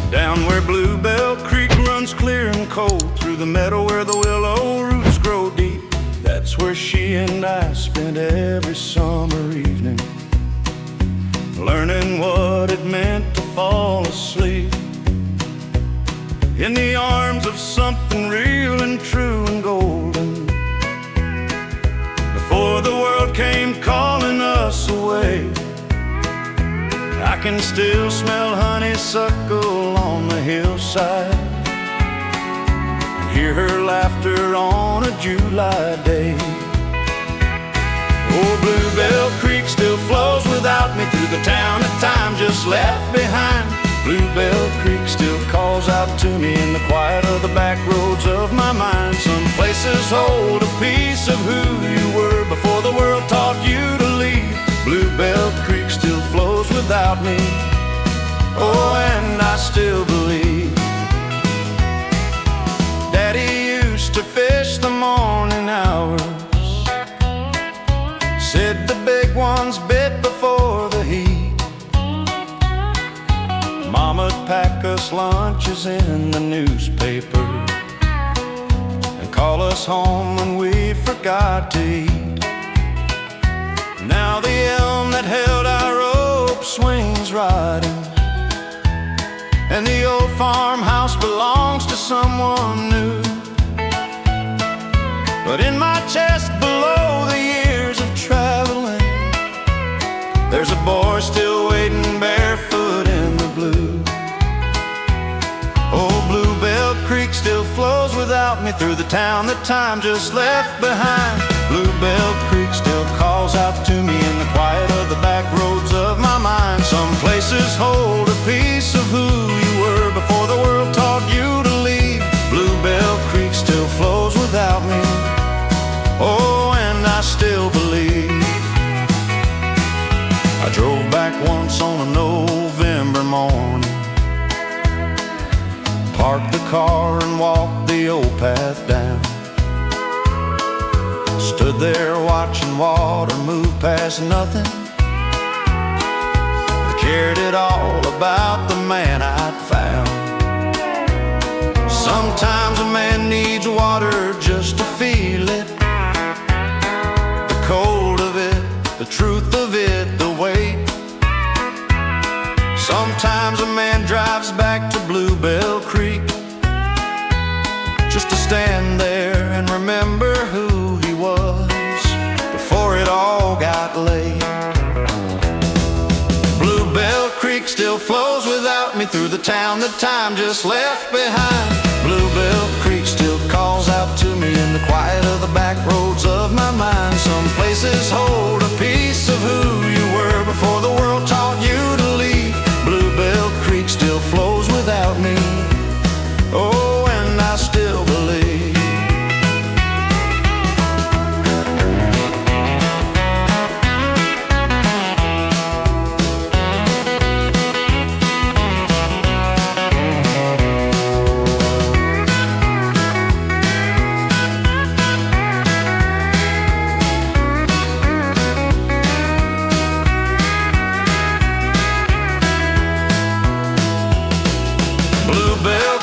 Down where Bluebell Creek runs clear and cold, through the meadow where the willow roots grow deep, that's where she and I spent every summer evening, learning what it meant to fall asleep in the arms of something real and true and golden. Before the world came calling us away, I can still smell honeysuckle on the hillside and hear her laughter on a July day. Oh, Bluebell Creek still flows without me through the town that time just left behind. Bluebell Creek still calls out to me in the quiet of the back roads of my mind. Some places hold a piece of who you were before the world taught you to leave. Bluebell Creek still flows without me, oh, and I still believe. Daddy used to fish the morning hours, said the big ones bit before the heat. Mama'd pack us lunches in the newspaper and call us home when we forgot to eat. Now the elm that held our rope swings rotting, and the old farmhouse belongs to someone new. But in my chest below the years of traveling, there's a boy still waiting barefoot in the blue. Oh, Bluebell Creek still flows without me through the town that time just left behind. Bluebell Creek still calls out to me in the quiet of the back roads of my mind. Some places hold a piece of who you were before the world taught you to leave. Bluebell Creek still flows without me, oh, and I still believe. I drove back once on a November morning, parked the car and walked the old path down. Stood there watching water move past nothing, I cared at all about the man I'd found. Sometimes a man needs water just to feel it, the cold of it, the truth of it, the weight. Sometimes a man drives back to Bluebell Creek just to stand there and remember who he was before it all got late. Bluebell Creek still flows without me through the town that time just left behind. Bluebell Creek still calls out to me in the quiet of the back roads of my mind. Some places hold a piece of who you were before the world taught you to leave. Bluebell Creek still flows without me, oh, and I still believe.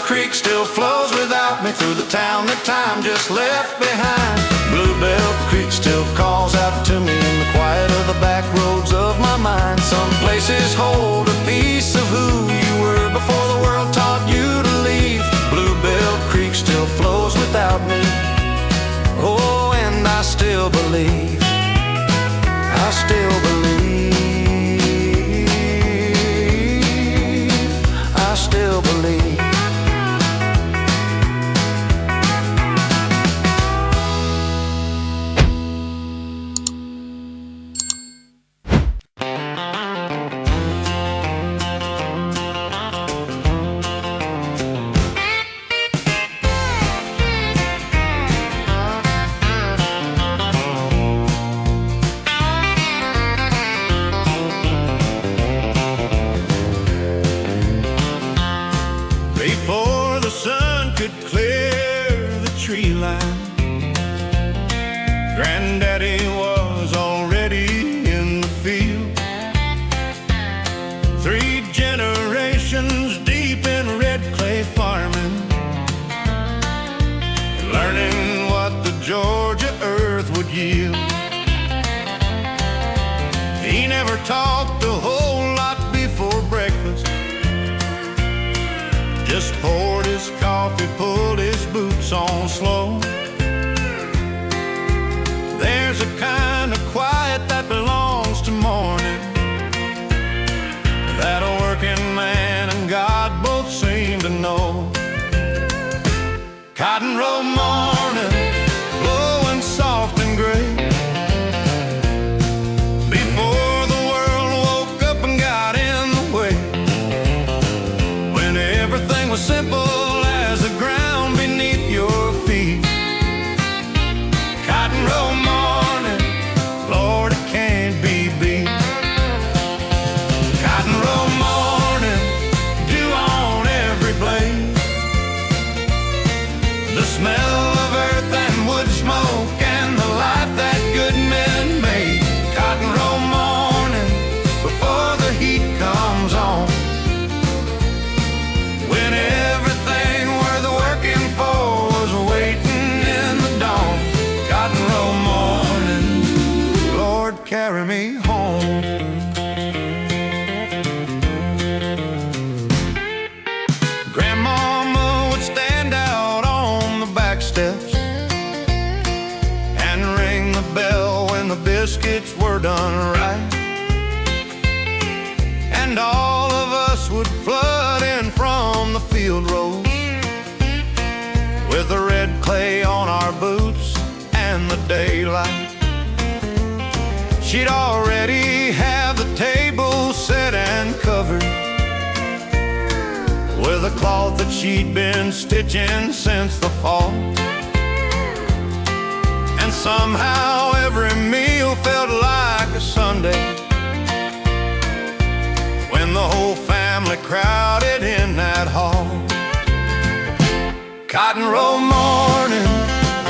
Creek still flows without me through the town that time just left behind. Bluebell Creek still calls out to me in the quiet of the back roads of my mind. Some places hold a piece of who you were before the world taught you to leave. Bluebell Creek still flows without me, oh, and I still believe. I still believe. I still believe. Before the sun could clear tree line. Granddaddy was already in the field, 3 generations deep in red clay farming, learning what the Georgia earth would yield. He never talked a whole lot before breakfast, just poured his coffee, pulled his boots on slow. There's a kind of quiet that belongs to morning that a working man and God both seem to know. Cotton row morning, blowing soft and gray, before the world woke up and got in the way, when everything was simple as the ground beneath your feet. Cotton row morning, Lord, it can't be beat. Cotton row morning, dew on every blade, the smell of earth and wood smoke and the life that good men made. Cotton row morning, before the heat comes on, when everything worth working for was waiting in the dawn. Cotton row morning, Lord, carry me home. Grandmama would stand out on the back steps and ring the bell when the biscuits were done right, and all of us would flood in from the field rows with the red clay on our boots and the daylight. She'd already have the table set and covered with a cloth that she'd been stitching since the fall, and somehow every meal felt like a Sunday when the whole family crowded in that hall. Cotton row morning,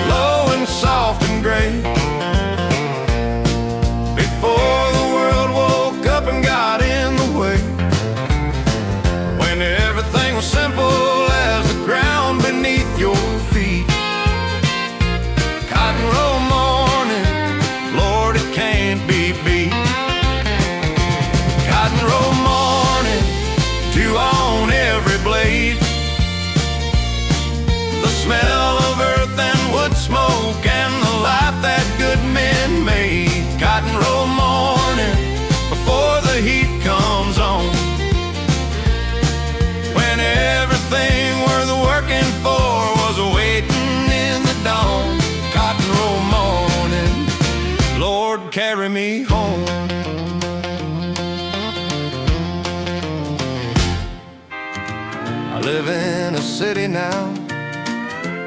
low and soft and gray, before the world woke up and got in the way, when everything was simple as the ground beneath your feet. Cotton row morning, Lord, it can't be beat. Cotton row morning, dew on every blade, the smell of earth and wood smoke and the life that good men made. Cotton row morning, before the heat comes on, when everything worth working for was waiting in the dawn. Cotton row morning, Lord, carry me home. I live in a city now,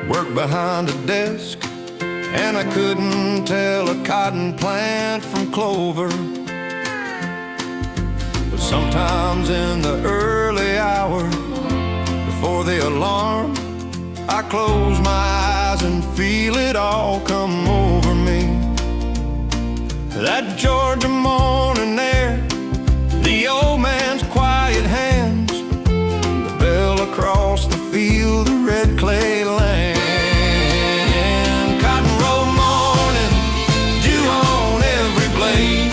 work behind a desk, and I couldn't tell a cotton plant from clover. But sometimes in the early hour before the alarm, I close my eyes and feel it all come over me. That Georgia morning air, the old man's quiet hands, the bell across the field, the red clay land. Cotton row morning, dew on every blade,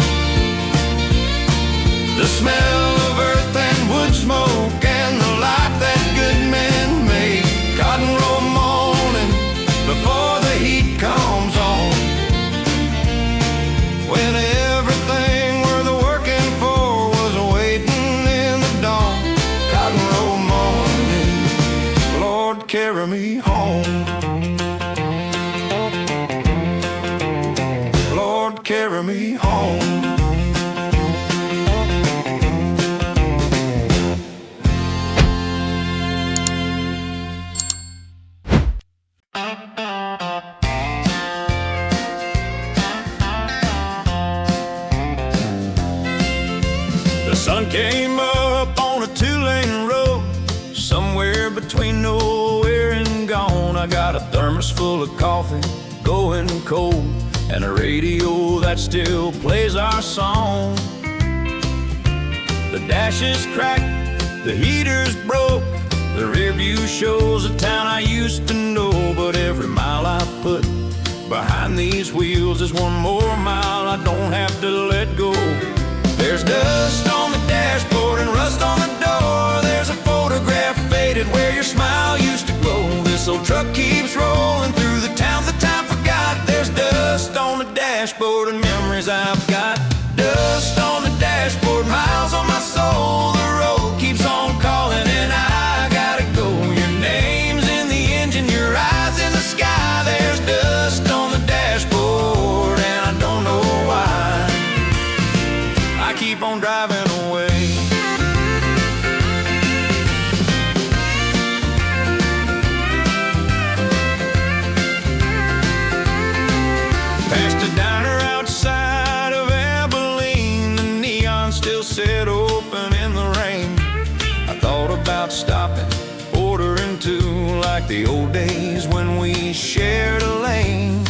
the smell of earth and wood smoke and the life that good men made. Cotton row morning, before the heat comes on, when everything worth working for was waiting in the dawn. Cotton row morning, Lord, carry me home. Lord, carry me home. The sun came up on a 2-lane road, somewhere between nowhere and gone. I I got a thermos full of coffee going cold, and a radio that still plays our song. The dash is cracked, the heater's broke, the rear view shows a town I used to know. But every mile I put behind these wheels is one more mile I don't have to let go. There's dust on the dashboard and rust on the door. There's a photograph faded where your smile used to glow. This old truck keeps rolling through the towns that time forgot. There's dust on the dashboard and memories I've got. Dust on the dashboard, miles on my soul. The road keeps on calling and I gotta go. Your name's in the engine, your eyes in the sky. There's dust on the dashboard and I don't know why. I keep on driving away. Past a diner outside of Abilene, the neon still set open in the rain. I thought about stopping, ordering two, like the old days when we shared a lane.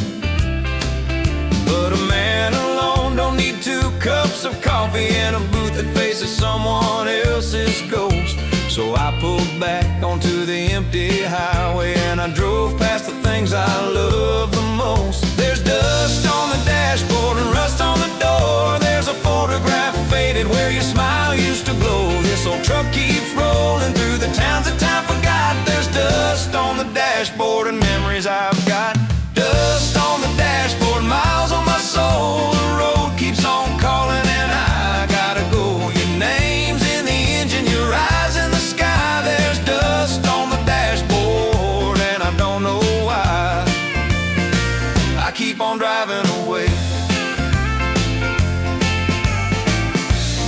But a man alone don't need 2 cups of coffee in a booth that faces someone else's ghost. So I pulled back onto the empty highway and I drove past the things I love the most. There's dust on the dashboard and rust on the door. There's a photograph faded where your smile used to glow. This old truck keeps rolling through the towns that time forgot. There's dust on the dashboard and memories I've got. Dust on the dashboard, miles on my soul. The road keeps on calling and I gotta go. Your name's in the engine, your eyes in the sky. There's dust on the dashboard and I don't know why. I keep on driving away.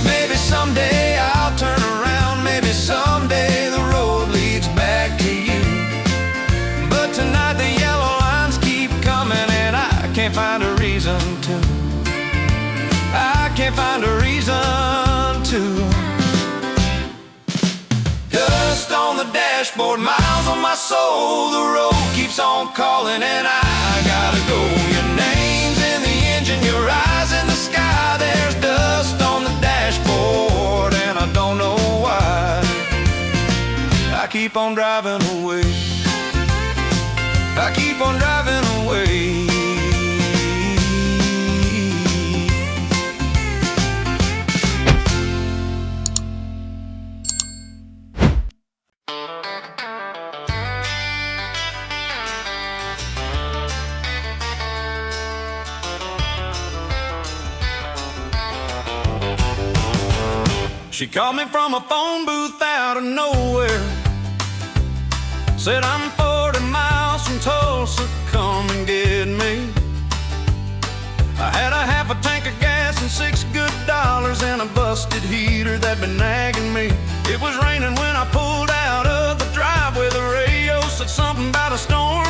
Maybe someday I'll turn around. Maybe someday the road leads back to you. But tonight the yellow lines keep coming and I can't find a reason to. I can't find a reason to. Dust on the dashboard, miles on my soul. The road keeps on calling and I gotta go. Your name's in the engine, your eyes in the sky. There's dust on the dashboard and I don't know why. I keep on driving away. I keep on driving away. She called me from a phone booth out of nowhere. Said I'm 40 miles from Tulsa, come and get me. I had a half a tank of gas and $6 good and a busted heater that'd been nagging me. It was raining when I pulled out of the driveway. The radio said something about a storm,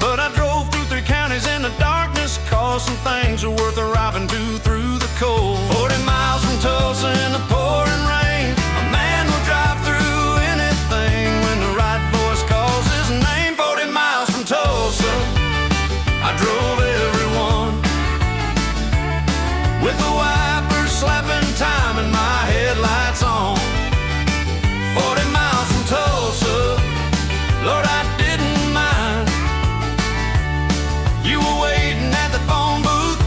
but I drove through 3 counties in the darkness, 'cause some things are worth arriving to through the cold. 40 miles from Tulsa in the pouring rain. A man will drive through anything when the right voice calls his name. 40 miles from Tulsa, I drove everyone, with the wipers slapping time and my headlights on. 40 miles from Tulsa, Lord, I didn't mind. You were waiting at the phone booth,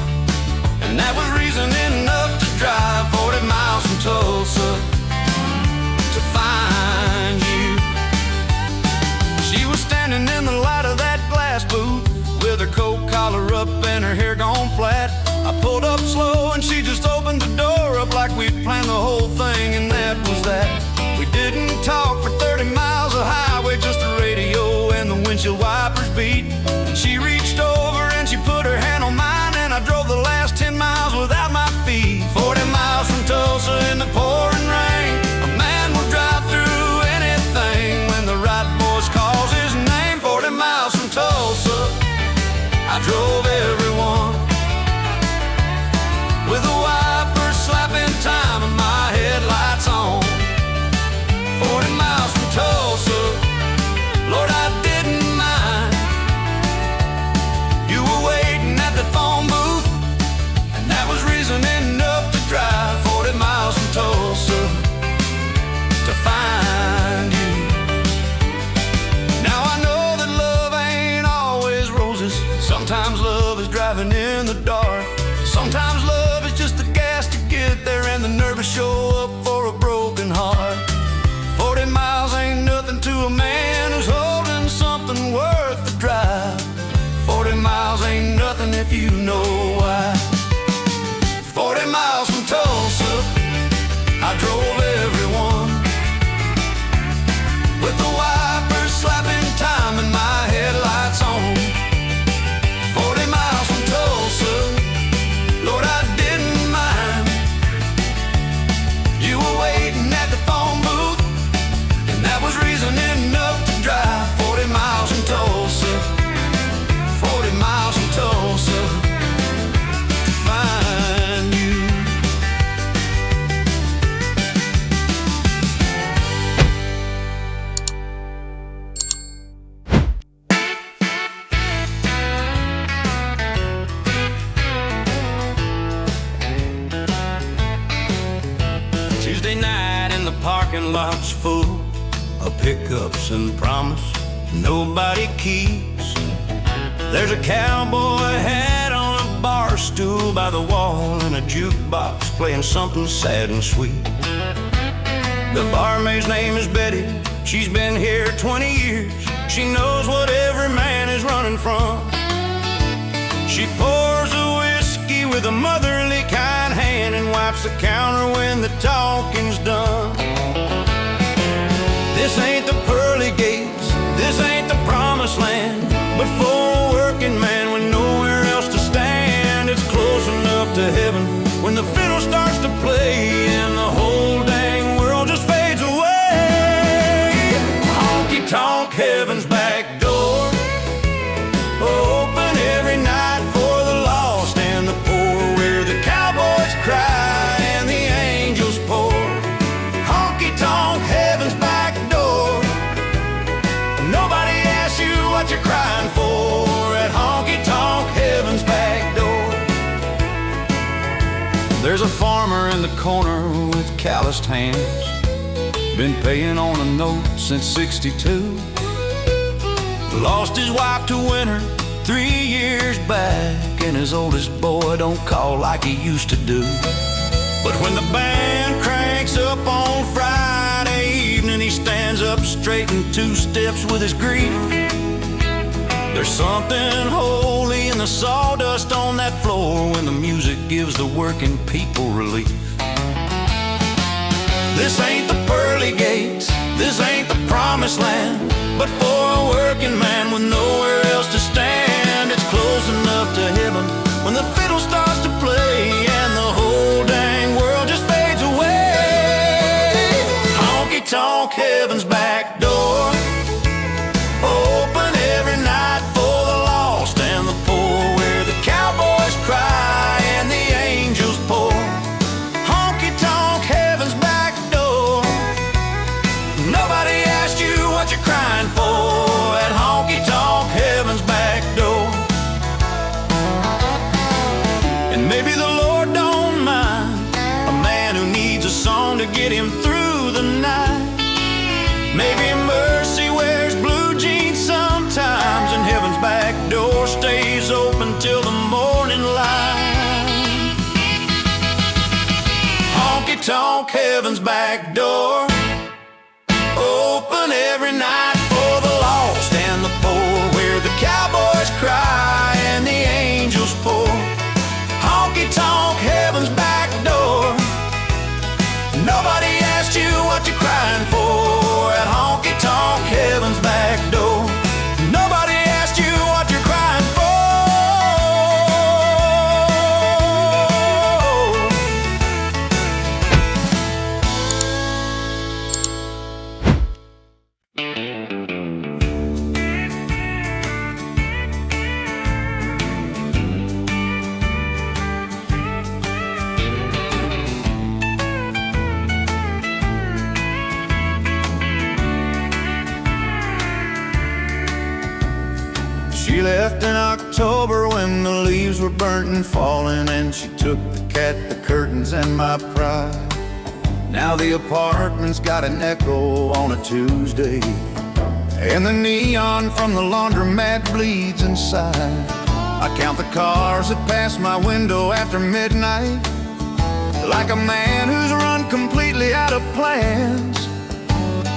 and that was reason enough to drive 40 miles from Tulsa to find you. She was standing in the light of that glass booth with her coat collar up and her hair gone flat. I pulled up slow and she just opened the door up like we'd planned the whole thing, and that was that. We didn't talk for 30 miles of highway, just the radio and the windshield wipers beat. And she reached over and she put her hand on mine, and I drove the last 10 miles without my feet. 40 miles from Tulsa in the pouring rain. A man will drive through anything when the right voice calls his name. 40 miles from Tulsa, I drove everyone, with the wipers slapping time and my headlights on. 40 miles from Tulsa, Lord, I didn't mind. hopes and promise nobody keeps. There's a cowboy hat on a bar stool by the wall, and a jukebox playing something sad and sweet. The barmaid's name is Betty. She's been here 20 years. She knows what every man is running from. She pours a whiskey with a motherly kind hand and wipes the counter when the talking's done. This ain't the pearly gates, this ain't the promised land, but for a working man with nowhere else to stand, it's close enough to heaven when the fiddle starts to play and the whole dang world just fades away. Honky tonk, heaven's back door, open every night for the lost and the poor, where the cowboys cry and the angels pour. Honky tonk, heaven's back door, nobody asks you what you're crying for at honky tonk, heaven's back door. There's a farmer in the corner with calloused hands, been paying on a note since '62. Lost his wife to winter 3 years back, and his oldest boy don't call like he used to do. But when the band cranks up on Friday evening, he stands up straight in 2 steps with his grief. There's something holy in the sawdust on that floor when the music gives the working people relief. This ain't the pearly gates, this ain't the promised land, but for a working man with nowhere else to stand, it's close enough to heaven when the fiddle starts to play and the whole dang world just fades away. Honky tonk, heaven's back door, open every night for the lost and the poor, where the cowboys cry and the angels pour. Honky tonk, heaven's back door, nobody asked you what you're crying for at honky tonk, heaven's back door. And maybe the Lord don't mind a man who needs a song to get him through the night. Maybe mercy wears blue jeans sometimes, and heaven's back door stays open till the morning light. Honky tonk, heaven's back door, open every night for the lost and the poor, where the cowboys cry and the angels pour. Honky tonk, heaven's back door, nobody asked you what you're crying for at honky tonk, heaven's back door. Nobody asked you what you're crying for. She left in October when the leaves were burnt and falling, and she took the cat, the curtains, and my pride. Now the apartment's got an echo on a Tuesday, and the neon from the laundromat bleeds inside. I count the cars that pass my window after midnight, like a man who's run completely out of plans.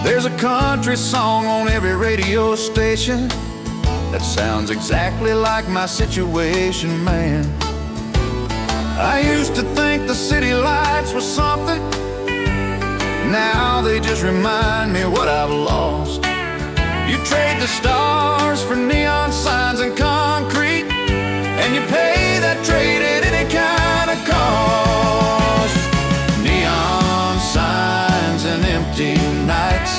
There's a country song on every radio station that sounds exactly like my situation, man. I used to think the city lights were something, now they just remind me what I've lost. You trade the stars for neon signs and concrete, and you pay that trade at any kind of cost. Neon signs and empty nights,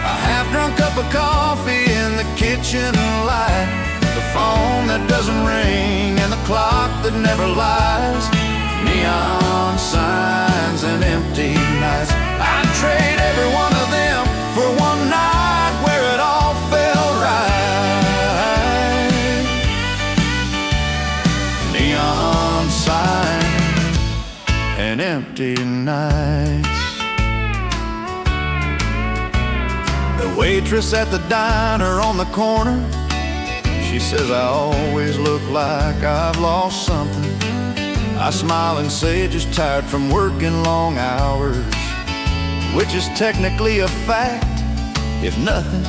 a half-drunk cup of coffee in the kitchen light, the phone that doesn't ring and the clock that never lies. Neon signs and empty nights, I'd trade every one of them for one night where it all felt right. Neon signs and empty nights. The waitress at the diner on the corner, she says I always look like I've lost something. I smile and say just tired from working long hours, which is technically a fact, if nothing.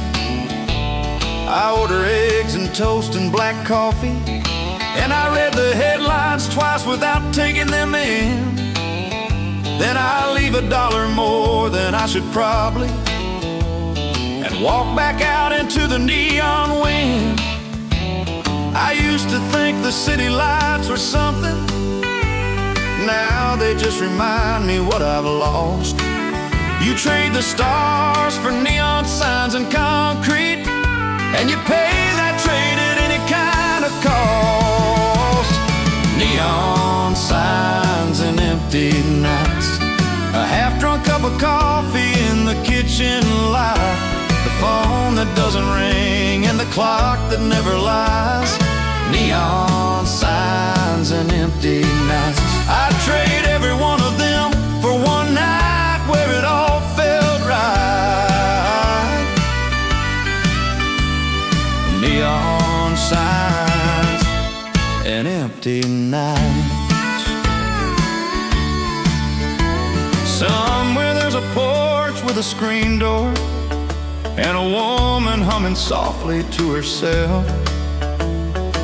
I order eggs and toast and black coffee, and I read the headlines twice without taking them in. Then I leave $1 more than I should probably, and walk back out into the neon wind. I used to think the city lights were something. Now they just remind me what I've lost. You trade the stars for neon signs and concrete, and you pay that trade at any kind of cost. Neon signs and empty nights, a half-drunk cup of coffee in the kitchen light, the phone that doesn't ring and the clock that never lies. Neon signs and empty nights, I'd trade every one of them for one night where it all felt right. Neon signs and empty nights. Somewhere there's a porch with a screen door and a woman humming softly to herself.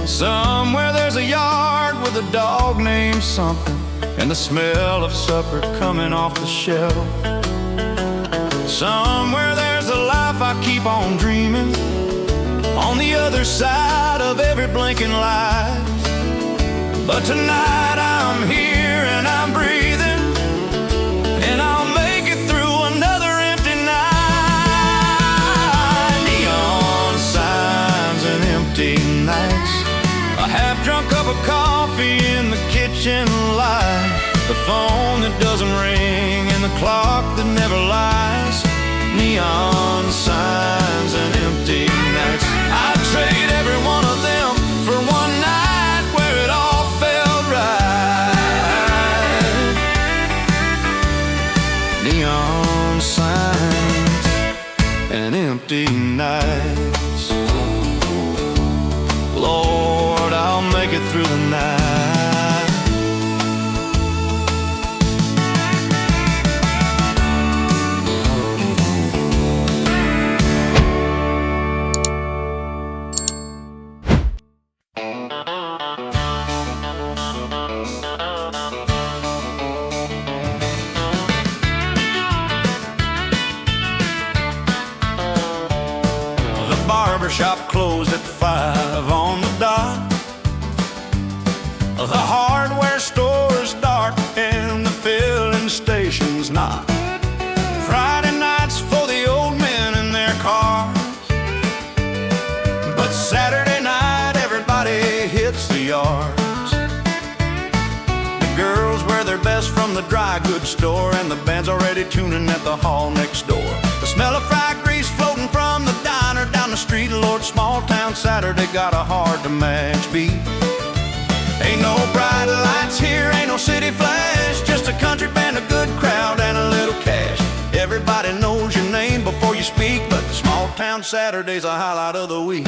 Somewhere there's a yard with a dog named something, and the smell of supper coming off the shelf. Somewhere there's a life I keep on dreaming, on the other side of every blinking light. But tonight I'm here and I'm breathing, and I'll make it through another empty night. Neon signs and empty nights, a half-drunk cup of coffee in the kitchen light, the phone that doesn't ring and the clock that never lies. Neon signs and empty nights, I'd trade every one of them for one night where it all felt right. Neon signs and empty nights, Lord, I'll make it through the night. The barbershop closed at 5 on the dot. The hardware store's dark and the filling station's not. Friday nights for the old men in their cars, but Saturday night everybody hits the yards. The girls wear their best from the dry goods store, and the band's already tuning at the hall next door. The smell of fried grease floating from the diner down the street. Lord, small town Saturday got a hard-to-match beat. Ain't no bright lights here, ain't no city flash, just a country band, a good crowd, and a little cash. Everybody knows your name before you speak, but small town Saturday's a highlight of the week.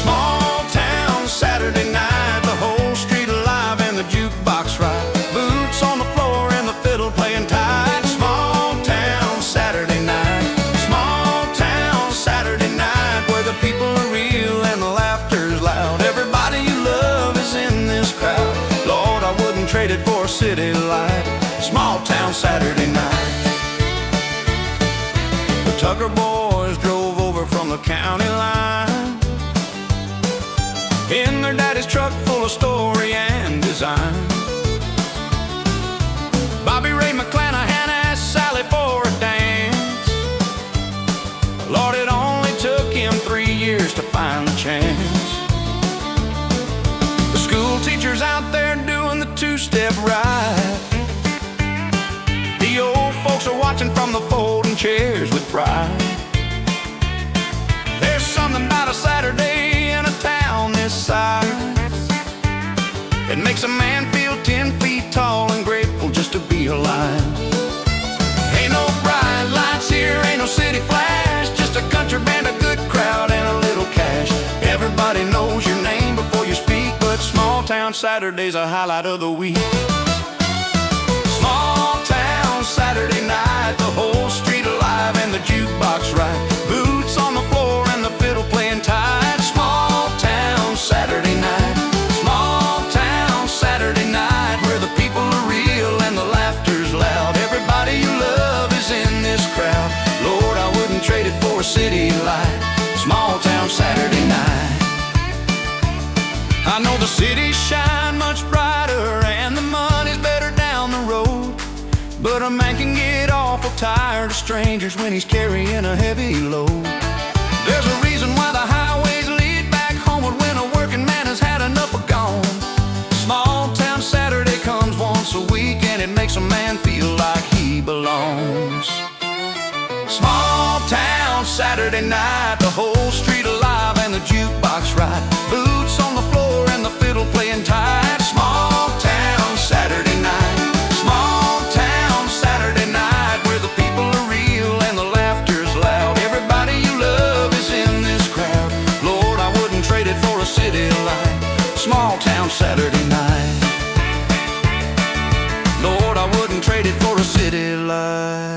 Small town Saturday night, the whole street alive and the jukebox right. Boots on the floor and the fiddle playing tight. Small town Saturday night, small town Saturday night, where the people are real and the laughter's loud. Everybody you love is in this crowd. Lord, I wouldn't trade it for a city light. Small town Saturday night. The Tucker boys drove over from the county line in their daddy's truck full of story and design. Bobby Ray McClanahan asked Sally for a dance. Lord, it only took him 3 years to find the chance. The school teachers out there doing the two-step ride. The old folks are watching from the folding chairs with pride. There's something about a Saturday in a town this size. It makes a man feel 10 feet tall and grateful just to be alive. Ain't no bright lights here, ain't no city flash, Saturday's a highlight of the week. Small town Saturday night, the whole street alive and the jukebox right. Boots on the floor and the fiddle playing tight. Small town Saturday night. Small town Saturday night, where the people are real and the laughter's loud. Everybody you love is in this crowd. Lord, I wouldn't trade it for a city light. Small town Saturday night. I know the cities shine much brighter and the money's better down the road, but a man can get awful tired of strangers when he's carrying a heavy load. There's a reason why the highways lead back homeward when a working man has had enough of gone. Small town Saturday comes once a week and it makes a man feel like he belongs. Small town Saturday night, the whole street alive and the jukebox right. Boots on the floor and the fiddle playing tight. Small town Saturday night. Small town Saturday night, where the people are real and the laughter's loud. Everybody you love is in this crowd. Lord, I wouldn't trade it for a city light. Small town Saturday night. Lord, I wouldn't trade it for a city light.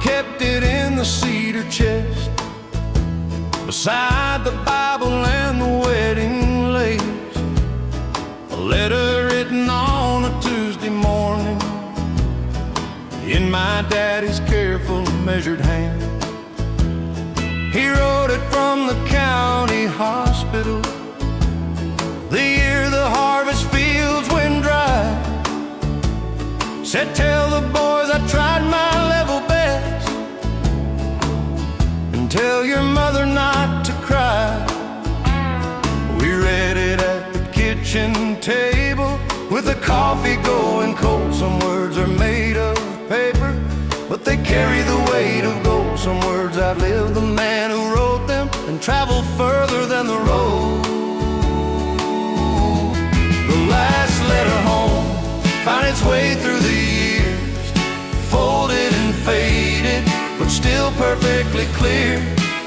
Kept it in the cedar chest beside the Bible and the wedding lace. A letter written on a Tuesday morning in my daddy's careful measured hand. He wrote it from the county hospital, the year the harvest fields went dry. Said, tell the boys I tried my level best, and tell your mother not to cry. We read it at the kitchen table with the coffee going cold. Some words are made of paper, but they carry the weight of gold. Some words outlive the man who wrote them and travel further than the road. The last letter home found its way through the years, folded and faded, but still perfectly clear.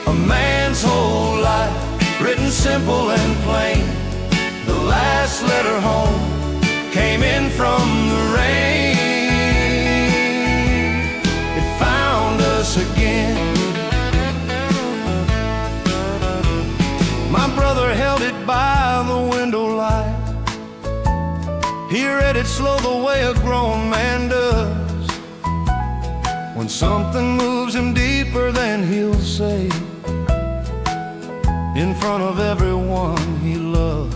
A man's whole life, written simple and plain. The last letter home came in from the rain. It found us again. My brother held it by the window light. He read it slow the way a grown man does. When something moves him deeper than he'll say, in front of everyone he loves.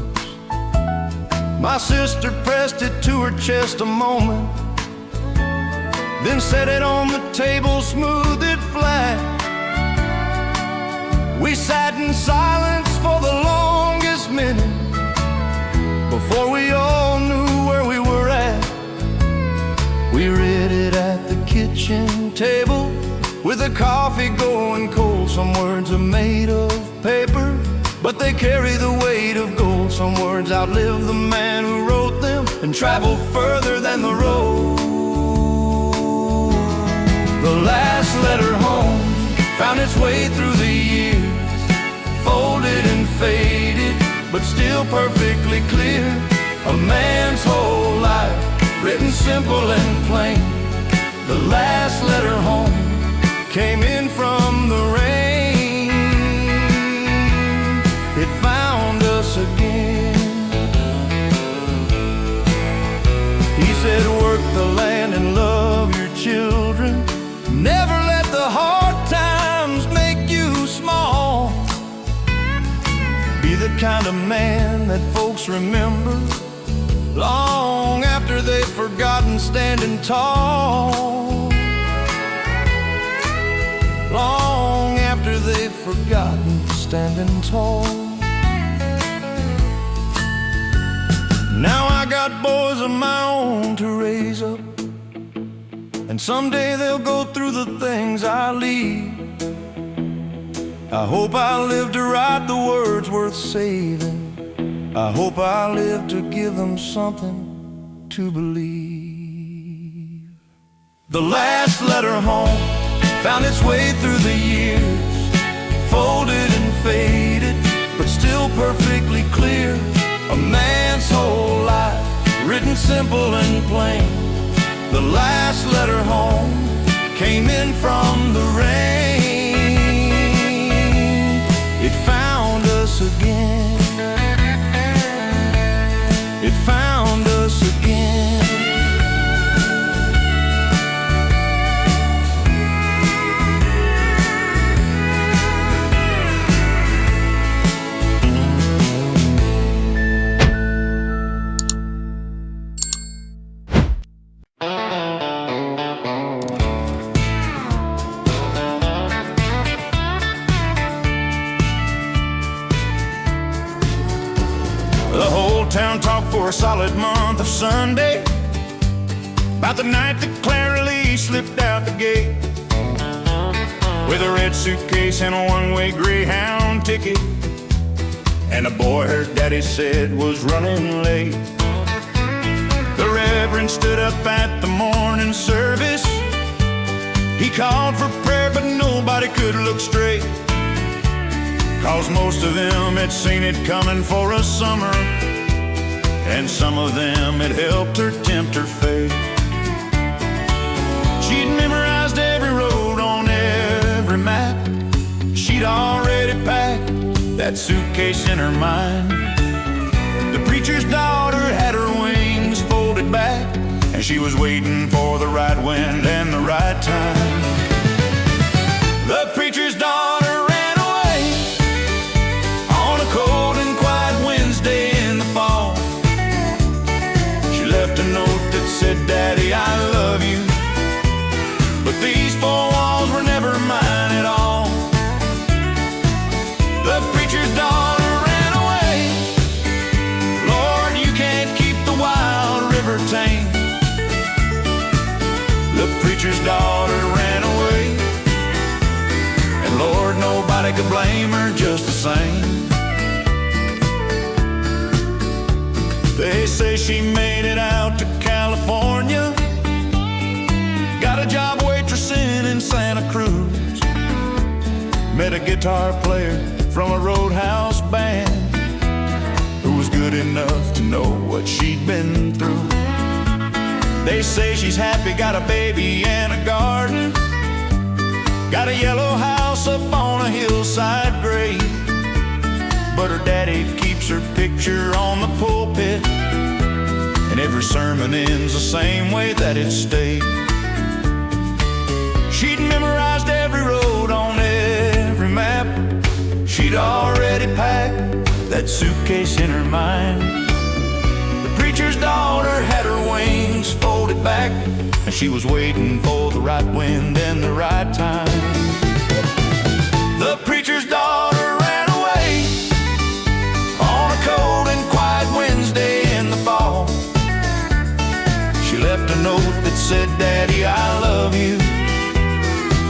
My sister pressed it to her chest a moment, then set it on the table, smoothed it flat. We sat in silence for the longest minute before we all knew where we were at. We read it at the kitchen table with the coffee going cold. Some words are made of paper, but they carry the weight of gold. Some words outlive the man who wrote them and travel further than the road. The last letter home found its way through the years, folded and faded, but still perfectly clear. A man's whole life, written simple and plain. The last letter home came in from the rain. It found us again. He said, work the land and love your children. Never let the hard times make you small. Be the kind of man that folks remember long after they've forgotten standing tall. Long after they've forgotten standing tall. Now I got boys of my own to raise up, and and someday they'll go through the things I leave. I hope I live to write the words worth saving. I hope I live to give them something to believe. The last letter home found its way through the years, folded and faded, but still perfectly clear. A man's whole life, written simple and plain. The last letter home came in from the rain. It found us again. It found us again. The whole town talked for a solid month of Sunday about the night that Clara Lee slipped out the gate with a red suitcase and a one-way Greyhound ticket, and a boy her daddy said was running late. The Reverend stood up at the morning service. He called for prayer, but nobody could look straight, 'cause most of them had seen it coming for a summer, and some of them had helped her tempt her fate. She'd memorized every road on every map. She'd already packed that suitcase in her mind. The preacher's daughter had her wings folded back, and she was waiting for the right wind and the right time. The preacher's daughter ran away on a cold and quiet Wednesday in the fall. She left a note that said, "Daddy, I love you, but these four walls were never mine at all." The preacher's daughter ran away. Lord, you can't keep the wild river tame. The preacher's daughter ran away, and Lord, nobody could blame her just the same. They say she made it out to California, got a job waitressing in Santa Cruz, met a guitar player from a roadhouse band who was good enough to know what she'd been through. They say she's happy, got a baby and a garden, got a yellow house up on a hillside grave, but her daddy keeps her picture on the pulpit, and every sermon ends the same way that it stayed. She'd memorized every road on every map. She'd already packed that suitcase in her mind. The preacher's daughter had her wings folded back, and she was waiting for the right wind and the right time. The preacher's daughter ran away on a cold and quiet Wednesday in the fall. She left a note that said, "Daddy, I love you,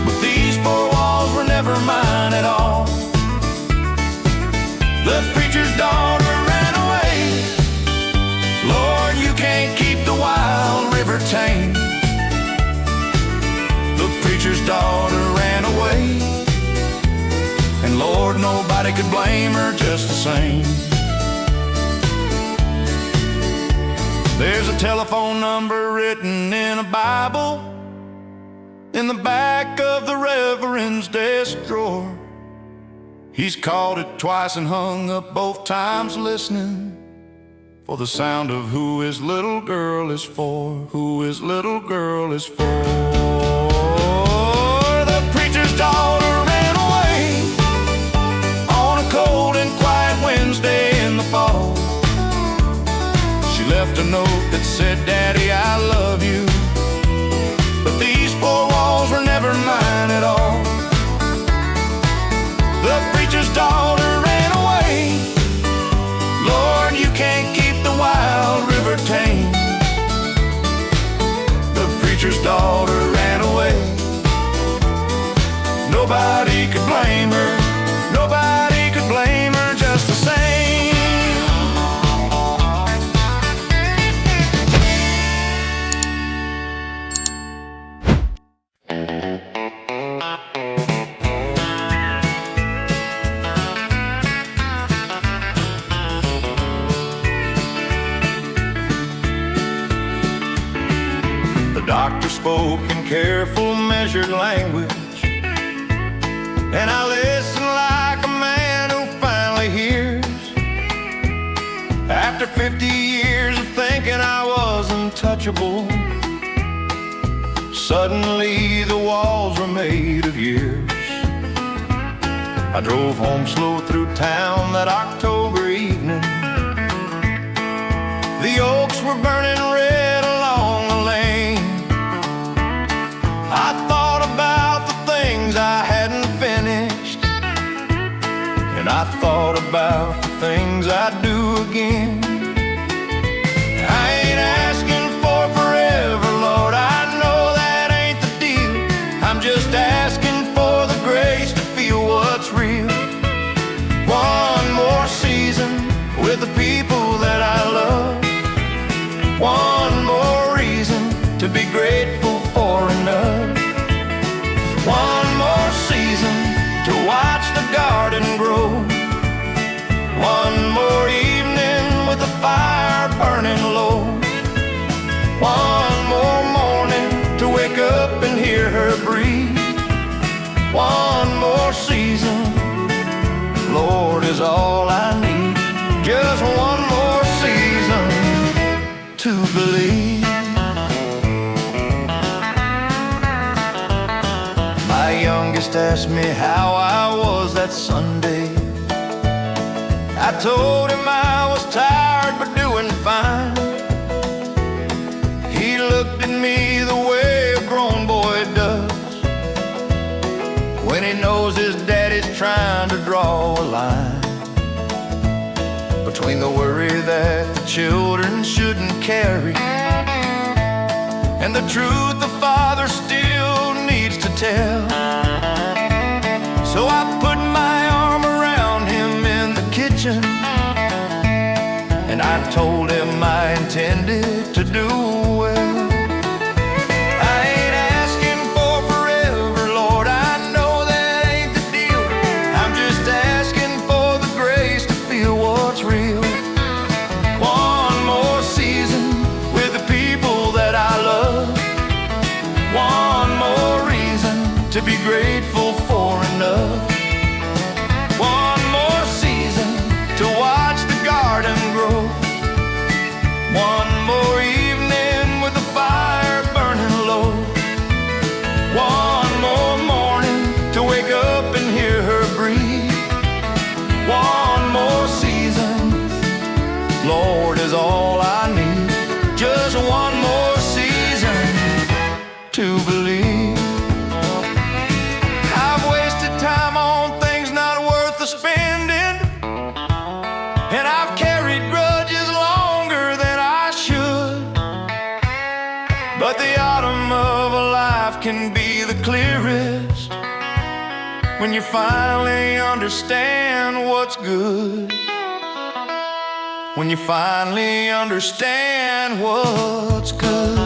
but these four walls were never mine at all." The preacher's daughter ran away. Lord, you can't keep the wild river tame. The preacher's daughter ran away, and Lord, nobody could blame her just the same. There's a telephone number written in a Bible in the back of the Reverend's desk drawer. He's called it twice and hung up both times, listening for the sound of who his little girl is for, who his little girl is for. The preacher's daughter ran away on a cold and quiet Wednesday in the fall. She left a note that said, "Daddy, I love you, but these four walls were never mine at all." The preacher's daughter ran away. Lord, you can't keep the wild river tame. The preacher's daughter ran could blame her. Nobody could blame her just the same. The doctor spoke in careful, measured language, and I listened like a man who finally hears. After 50 years of thinking I was untouchable, suddenly the walls were made of years. I drove home slow through town that October evening. The oaks were burning red along the lane. I thought about the things I hadn't finished, and I thought about the things I'd do again. I ain't asking for forever, Lord, I know that ain't the deal. I'm just asking for the grace to feel what's real. One more season with the people that I love. One more reason to be grateful for enough. One more season to watch the garden grow. One more evening with the fire burning low. One more morning to wake up and hear her breathe. One more season, Lord, is all I need. Just one more season to believe. My youngest asked me how I was that Sunday. I told him I was tired but doing fine. He looked at me the way a grown boy does when he knows his daddy's trying to draw a line between the worry that the children shouldn't carry and the truth the father still needs to tell. So I put my arm around him in the kitchen, and I told him I intended to do well. I ain't asking for forever, Lord, I know that ain't the deal. I'm just asking for the grace to feel what's real. One more season with the people that I love. One more reason to be grateful for enough. One more season to watch the garden grow. One more evening with the fire burning low. One more morning to wake up and hear her breathe. One more season, Lord, is all I need. Just one more season to believe. I've wasted time on things not worth the spending, and I've carried grudges longer than I should. But the autumn of a life can be the clearest when you finally understand what's good. When you finally understand what's good.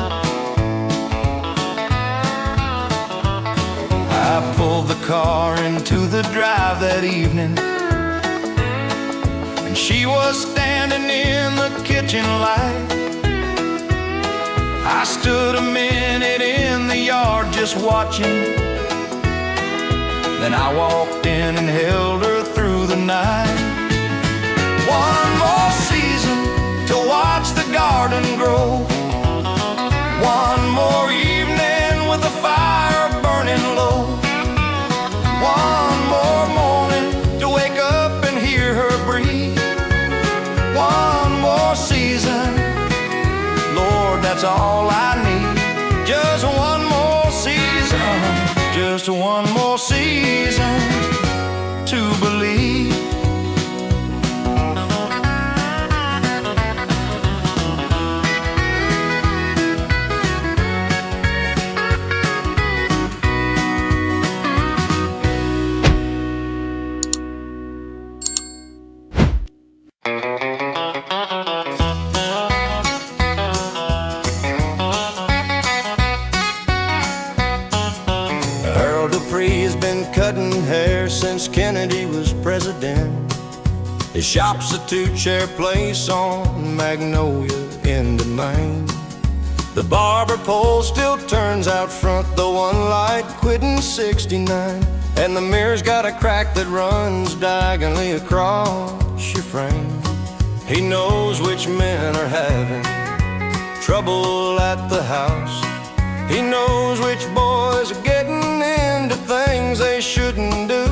I pulled the car into the drive that evening, and she was standing in the kitchen light. I stood a minute in the yard just watching. Then I walked in and held her through the night. One more season to watch the garden grow. One more evening with the fire burning low. One more morning to wake up and hear her breathe. One more season, Lord, that's all I need. Just one more season, just one more season to believe. memory has been cutting hair since Kennedy was president. His shop's a two-chair place on Magnolia in the Maine. The barber pole still turns out front, the one light quit in '69. And the mirror's got a crack that runs diagonally across your frame. He knows which men are having trouble at the house. He knows which boys are getting into things they shouldn't do.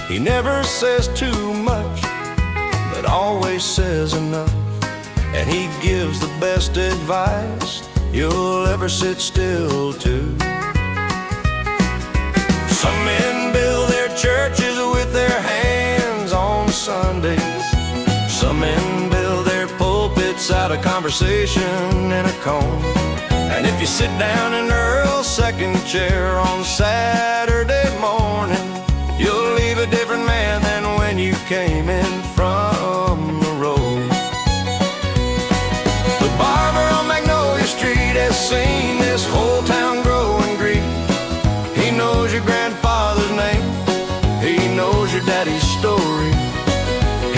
He never says too much, but always says enough. And he gives the best advice you'll ever sit still to. Some men build their churches with their hands on Sundays. Some men build their pulpits out of conversation and a comb. And if you sit down in Earl's second chair on Saturday morning, you'll leave a different man than when you came in from the road. The barber on Magnolia Street has seen this whole town grow and grieve. He knows your grandfather's name, he knows your daddy's story.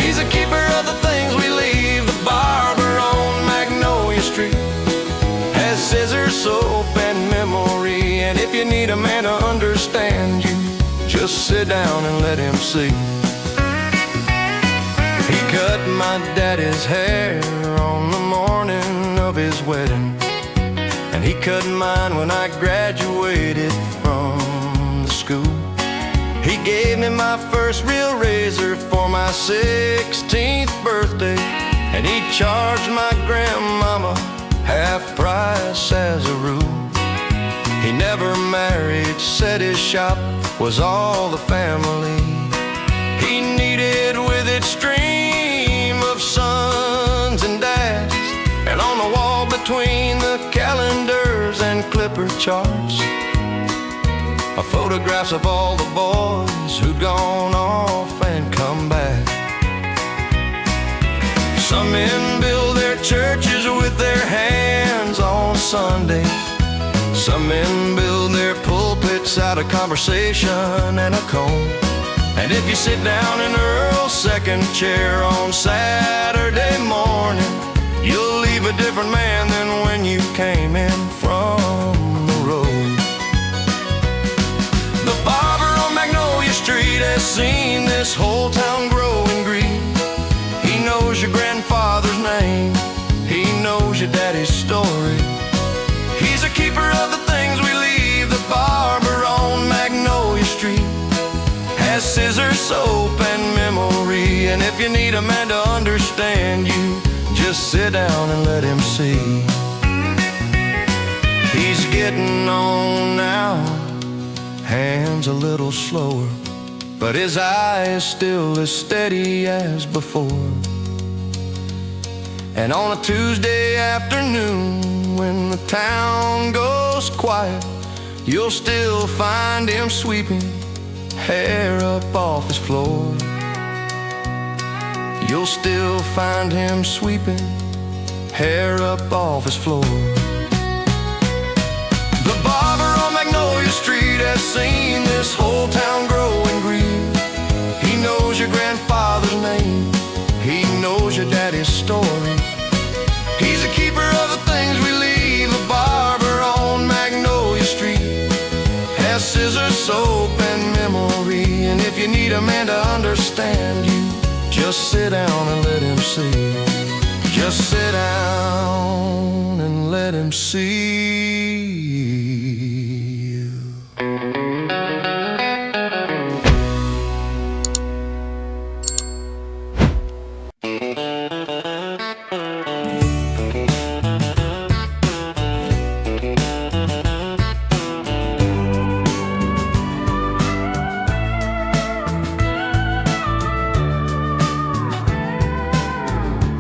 He's a keeper of the things we leave. The barber on Magnolia Street has scissors, soap, and memory. And if you need a man to understand you, just sit down and let him see. He cut my daddy's hair on the morning of his wedding, and he cut mine when I graduated from the school. He gave me my first real razor for my 16th birthday, and he charged my grandmama half price as a rule. He never married, said his shop was all the family he needed, with its stream of sons and dads, and on the wall between the calendars and clipper charts are photographs of all the boys who'd gone off and come back. Some men build their churches with their hands on Sundays. Some men build their pulpits out of conversation and a comb. And if you sit down in Earl's second chair on Saturday morning, you'll leave a different man than when you came in from the road. The barber on Magnolia Street has seen this whole town grow and grieve. He knows your grandfather's name, he knows your daddy's story. He's a keeper of the things we leave. The barber on Magnolia Street has scissors, soap, and memory. And if you need a man to understand you, just sit down and let him see. He's getting on now, hands a little slower, but his eye is still as steady as before. And on a Tuesday afternoon, when the town goes quiet, you'll still find him sweeping hair up off his floor. You'll still find him sweeping hair up off his floor. The barber on Magnolia Street has seen this whole town grow and grieve. He knows your grandfather's name, he knows your daddy's story. He's a keeper of the things we leave. The barber on Magnolia Street has scissors, soap, and memory. And if you need a man to understand you, just sit down and let him see. Just sit down and let him see you.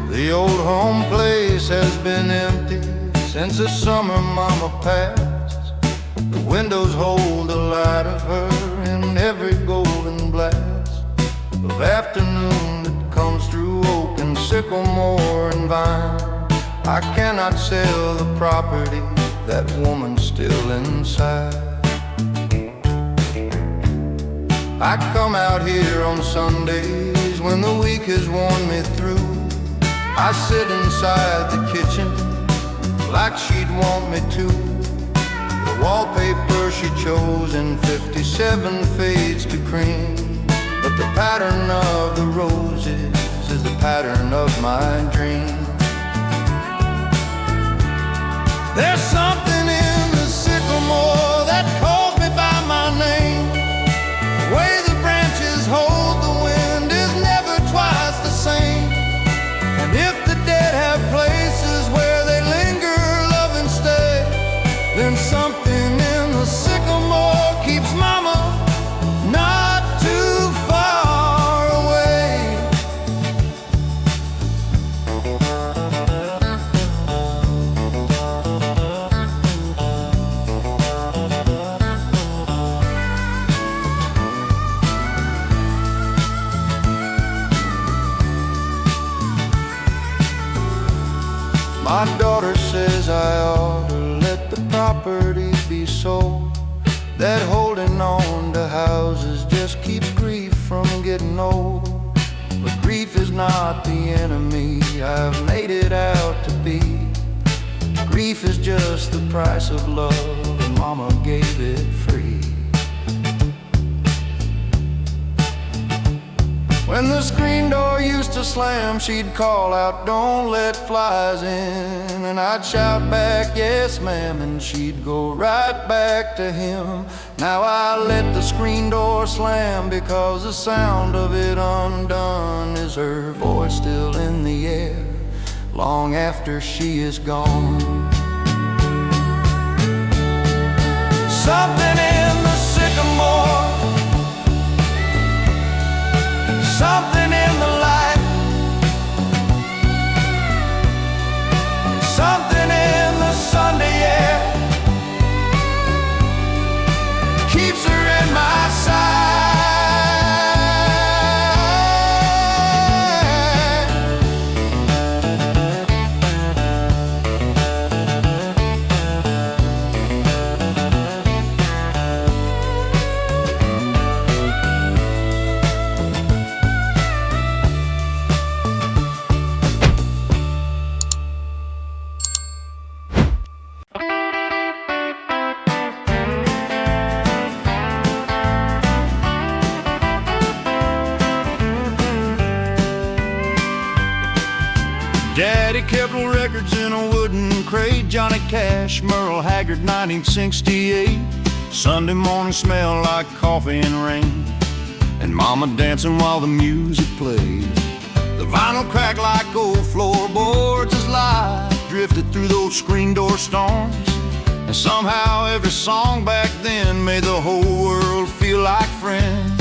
The old home place has been empty since the summer mama passed. The windows hold the light of her in every golden blast of afternoon that comes through oak and sycamore and vine. I cannot sell the property, that woman's still inside. I come out here on Sundays when the week has worn me through. I sit inside the kitchen like she'd want me to. The wallpaper she chose in 57 fades to cream, but the pattern of the roses is the pattern of my dream. There's something in the sycamore that calls me by my name. The way the branches hold the wind is never twice the same. And if the dead have places where they linger, love and stay, then something in the sycamore keeps mama not too far away. My daughter says I ought to let the property be sold, that holding on to houses just keeps grief from getting old. But grief is not the enemy I've made it out to be. Grief is just the price of love, and mama gave it free. When the screen door used to slam, she'd call out, "Don't let flies in." And I'd shout back, "Yes, ma'am," and she'd go right back to him. Now I let the screen door slam because the sound of it undone is her voice still in the air long after she is gone. Something in the sycamore, something in the light, something in the Sunday air keeps her in my sight. Daddy kept records in a wooden crate, Johnny Cash, Merle Haggard, 1968. Sunday morning smelled like coffee and rain, and mama dancing while the music played. The vinyl cracked like old floorboards as life drifted through those screen door storms. And somehow every song back then made the whole world feel like friends.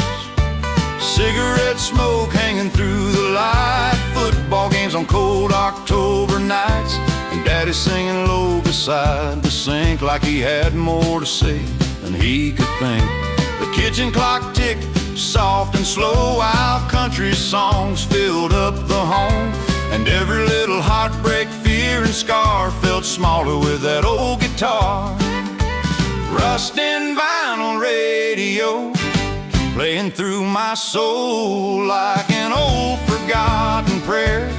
Cigarette smoke hanging through the light, football games on cold October nights, and Daddy singing low beside the sink like he had more to say than he could think. The kitchen clock ticked soft and slow while country songs filled up the home, and every little heartbreak, fear and scar felt smaller with that old guitar. Rusting vinyl radio playing through my soul like an old forgotten prayer,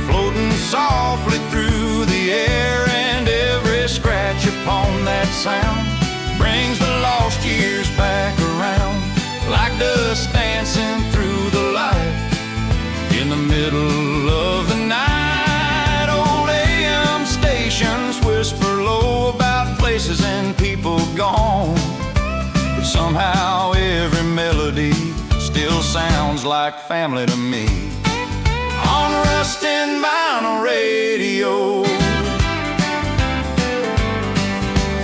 floating softly through the air, and every scratch upon that sound brings the lost years back around like dust dancing through the light in the middle of the night. Old AM stations whisper low about places and people gone, but somehow every melody still sounds like family to me on rusting vinyl radio.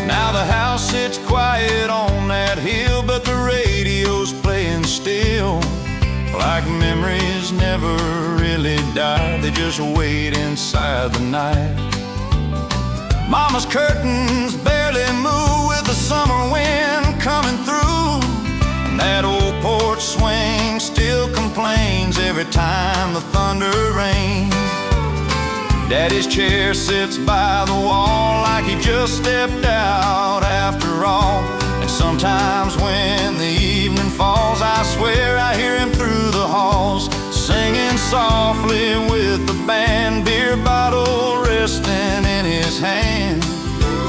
Now the house sits quiet on that hill, but the radio's playing still, like memories never really die, they just wait inside the night. Mama's curtains barely move with the summer wind coming through, and that old porch swing still complains every time the thunder rains. Daddy's chair sits by the wall like he just stepped out after all, and sometimes when the evening falls I swear I hear him through the halls, singing softly with the band, beer bottle resting in his hand.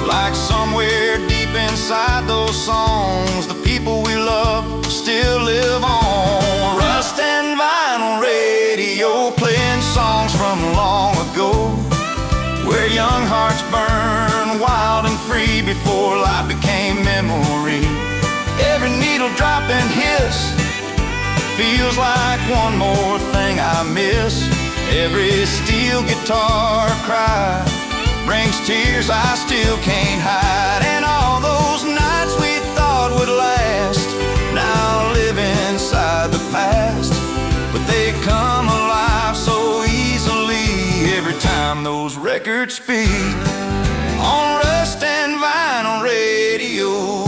Like somewhere deep inside those songs, the people we love still live on. Rust and vinyl radio, playing songs from long ago, where young hearts burn wild and free before life became memory. Every needle drop and hiss feels like one more thing I miss. Every steel guitar cry brings tears I still can't hide. And all those nights we thought would last now live inside the past, but they come alive so easily every time those records speak on Rust and Vinyl Radio.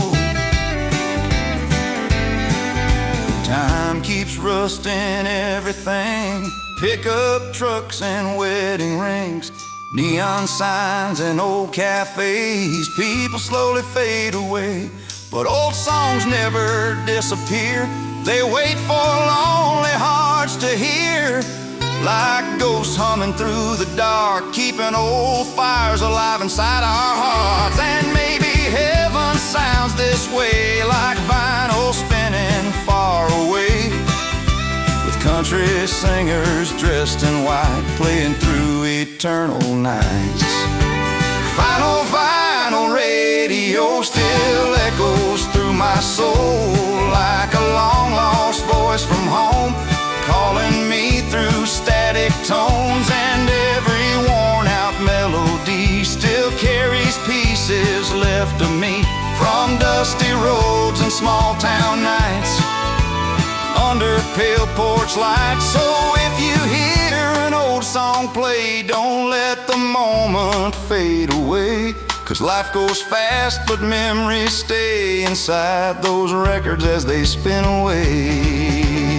Time keeps rusting everything, pickup trucks and wedding rings, neon signs and old cafes. People slowly fade away, but old songs never disappear. They wait for lonely hearts to hear, like ghosts humming through the dark, keeping old fires alive inside our hearts. And maybe heaven sounds this way, like vinyl spinning far away, with country singers dressed in white, playing through eternal nights. Final vinyl radio still echoes through my soul, like a long lost voice from home, calling me through static tones. And every worn out melody still carries pieces left of me from dusty roads and small town nights under pale porch lights. So if you hear an old song play, don't let the moment fade away, 'cause life goes fast but memories stay inside those records as they spin away.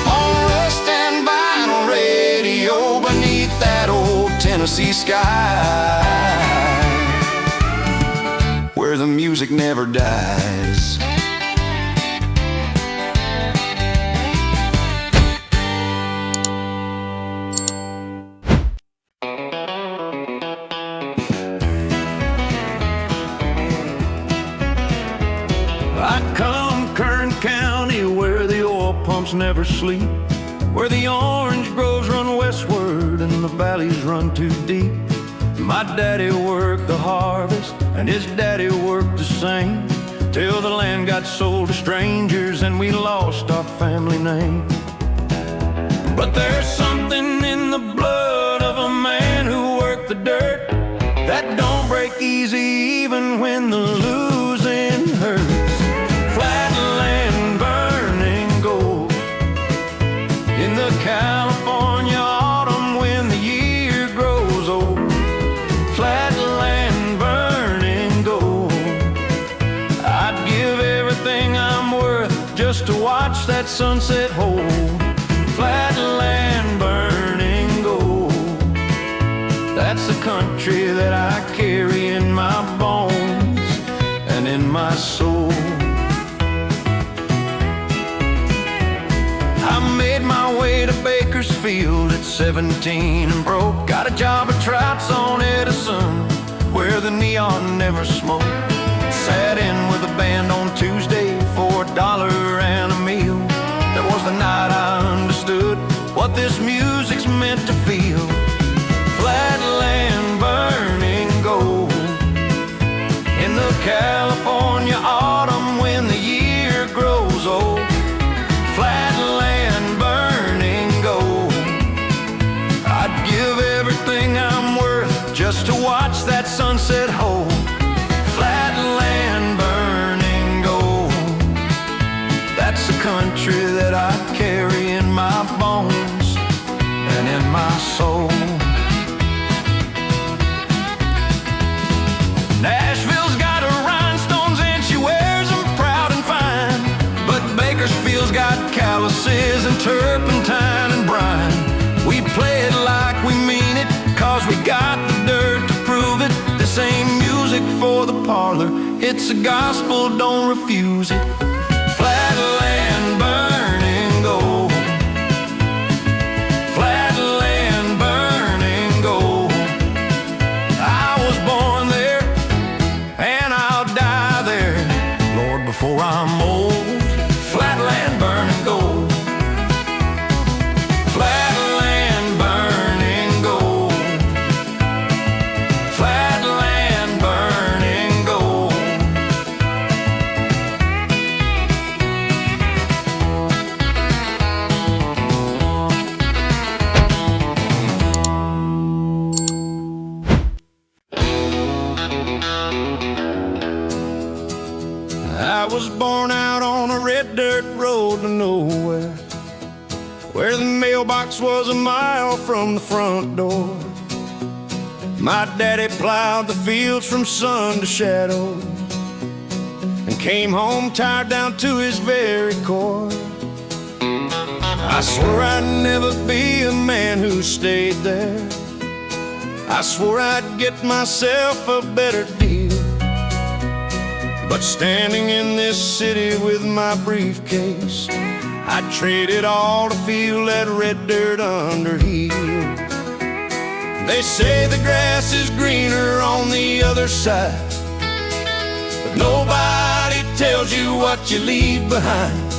On Rust and Vinyl Radio, beneath that old Tennessee sky, where the music never dies. I come Kern County, where the oil pumps never sleep, where the orange groves run westward and the valleys run too deep. My daddy worked the harvest and his daddy worked the same, till the land got sold to strangers and we lost our family name. But there's something in the blood of a man who worked the dirt that don't break easy even when the losing hurts. Flatland burning gold in the California autumn when the year grows old. Flatland burning gold. I'd give everything I'm worth just to watch that sunset hold. Flatland burning gold. That's the country that I carry in my bones and in my soul. I made my way to Bakersfield at 17 and broke. Got a job at Trouts on Edison, where the neon never smoked. Sat in with a band on Tuesday for $1 and a meal. That was the night I understood what this music's meant to feel. Flatland burning gold in the California autumn when the year grows old. Flatland burning gold. I'd give everything I'm worth just to watch that sunset hold. Flatland burning gold. That's the country that I carry in my bones and in my soul. Nashville's got her rhinestones and she wears them proud and fine, but Bakersfield's got calluses and turpentine and brine. We play it like we mean it, 'cause we got the dirt to prove it. This ain't music for the parlor, it's a gospel, don't refuse it. Flatland before I'm old. Flatland burning gold. Flatland burning gold. Flatland burning gold. I was born out on a red dirt road to nowhere, where the mailbox was a mile from the front door. My daddy plowed the fields from sun to shadow, and came home tired down to his very core. I swore I'd never be a man who stayed there. I swore I'd get myself a better deal. But standing in this city with my briefcase, I traded all to feel that red dirt under heel. They say the grass is greener on the other side, but nobody tells you what you leave behind.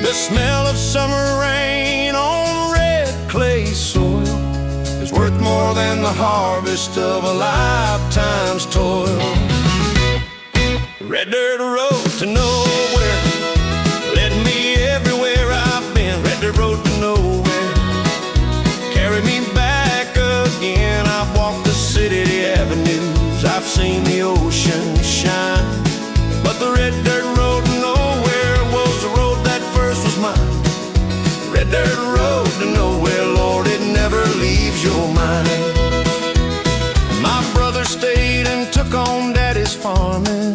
The smell of summer rain on red clay soil is worth more than the harvest of a lifetime's toil. Red dirt road to nowhere led me everywhere I've been. Red dirt road to nowhere carried me back again. I've walked the city avenues, I've seen the ocean shine, but the red dirt road to nowhere was the road that first was mine. Red dirt road to nowhere, Lord, it never leaves your mind. My brother stayed and took on Daddy's farming.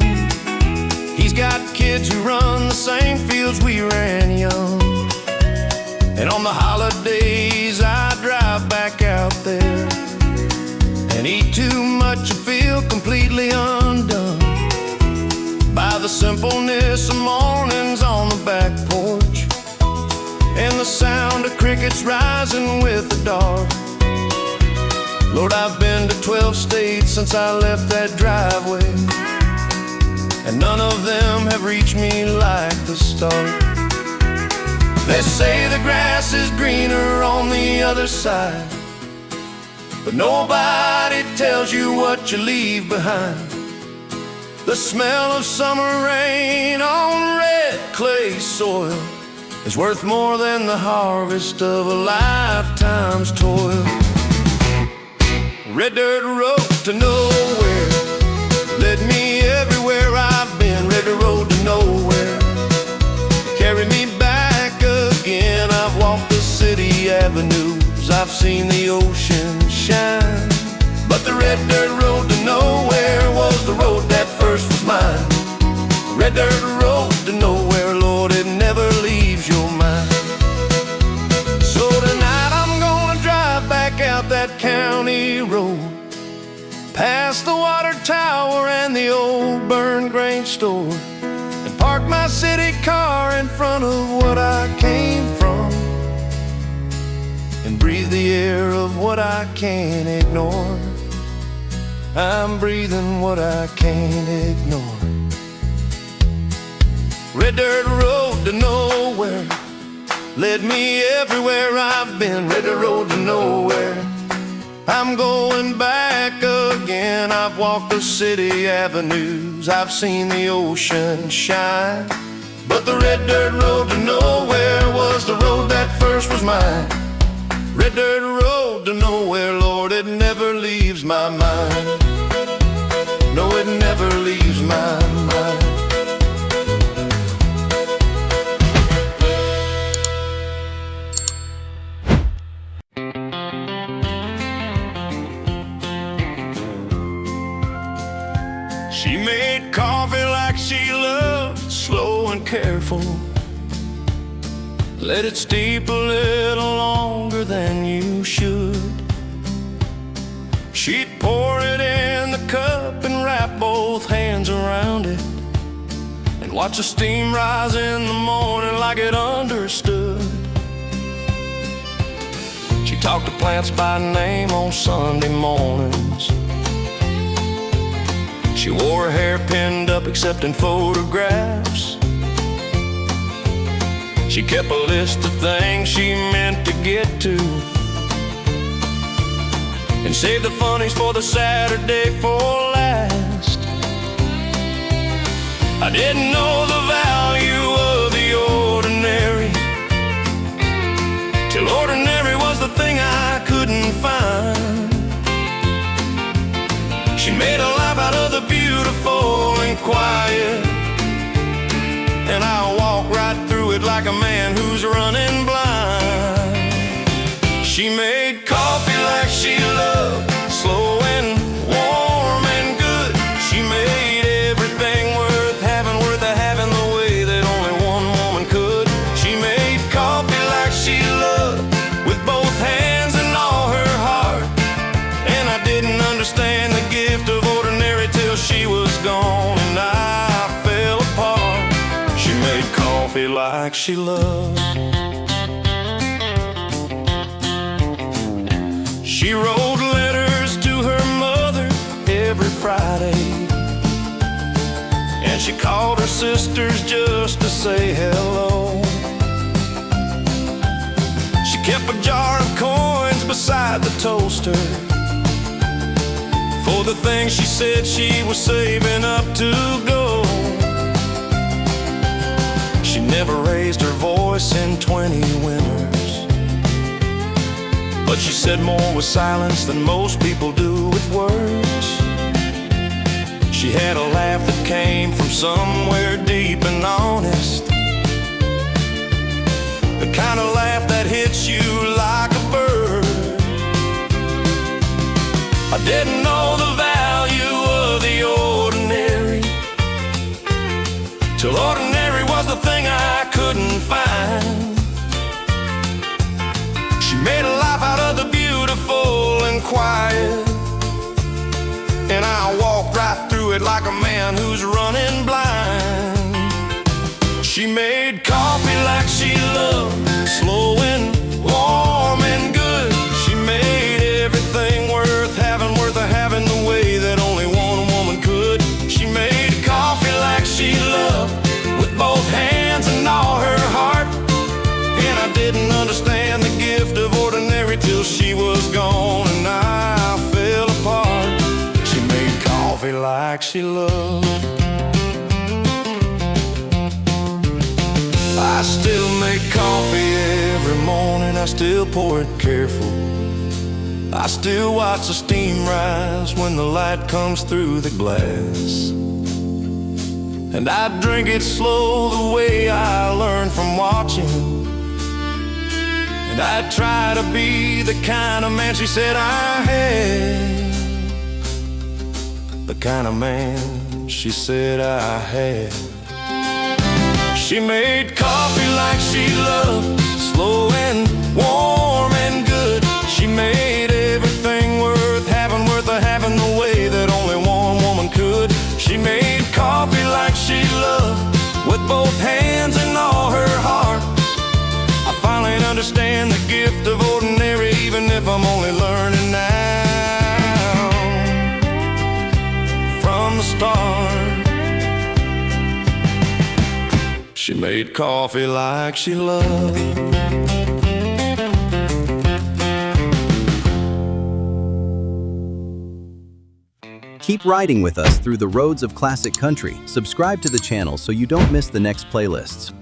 He's got kids who run the same fields we ran young, and on the holidays I drive back out there and eat too much and feel completely undone by the simpleness of mornings on the back porch and the sound of crickets rising with the dark. Lord, I've been to 12 states since I left that driveway, and none of them have reached me like the start. They say the grass is greener on the other side, but nobody tells you what you leave behind. The smell of summer rain on red clay soil is worth more than the harvest of a lifetime's toil. Red dirt road to nowhere led me everywhere I've been. Red dirt road to nowhere carried me back again. I've walked the city avenues, I've seen the ocean shine, but the red dirt road to nowhere was the road that first was mine. Red dirt road to nowhere, Lord, it never leaves your mind. So tonight I'm gonna drive back out that county road, past the water tower and the old burned grain store, and park my city car in front of what I came from, and breathe the air of what I can't ignore. I'm breathing what I can't ignore. Red dirt road to nowhere led me everywhere I've been. Red dirt road to nowhere, I'm going back again. I've walked the city avenues, I've seen the ocean shine, but the red dirt road to nowhere was the road that first was mine. Red dirt road to nowhere, Lord, it never leaves my mind. No, it never leaves my mind. She made coffee like she loved, slow and careful. Let it steep a little longer than you should. She'd pour it in the cup and wrap both hands around it, and watch the steam rise in the morning like it understood. She talked to plants by name on Sunday mornings. She wore her hair pinned up except in photographs. She kept a list of things she meant to get to, and saved the funnies for the Saturday for last. I didn't know the value of the ordinary, till ordinary was the thing I couldn't find. She made a life out of the beautiful and quiet, and I walk right through it like a man who's running blind. She made coffee like she loved, slow and warm and good. She made everything worth having the way that only one woman could. She made coffee like she loved, with both hands and all her heart. And I didn't understand the gift of ordinary till she was gone and I fell apart. She made coffee like she loved. She wrote letters to her mother every Friday, and she called her sisters just to say hello. She kept a jar of coins beside the toaster for the things she said she was saving up to go. She never raised her voice in 20 winters, but she said more with silence than most people do with words. She had a laugh that came from somewhere deep and honest, the kind of laugh that hits you like a bird. I didn't know the value of the ordinary, till ordinary was the thing I couldn't find. She made a life out of the beautiful and quiet, and I walked right through it like a man who's running blind. She made coffee like she loved, slow and warm and good. She made everything worth having the way that only one woman could. She made coffee like she loved, with both hands and all her heart. And I didn't understand the gift of ordinary till she was gone and I fell apart. She made coffee like she loved. I still make coffee every morning, I still pour it careful. I still watch the steam rise when the light comes through the glass, and I drink it slow the way I learned from watching. And I try to be the kind of man she said I had, the kind of man she said I had. She made coffee like she loved, slow and warm and good. She made everything worth having the way that only one woman could. She made coffee like she loved, with both hands and all her heart. I finally understand the gift of ordinary, even if I'm only learning now. From the start, she made coffee like she loved. Keep riding with us through the roads of classic country. Subscribe to the channel so you don't miss the next playlists.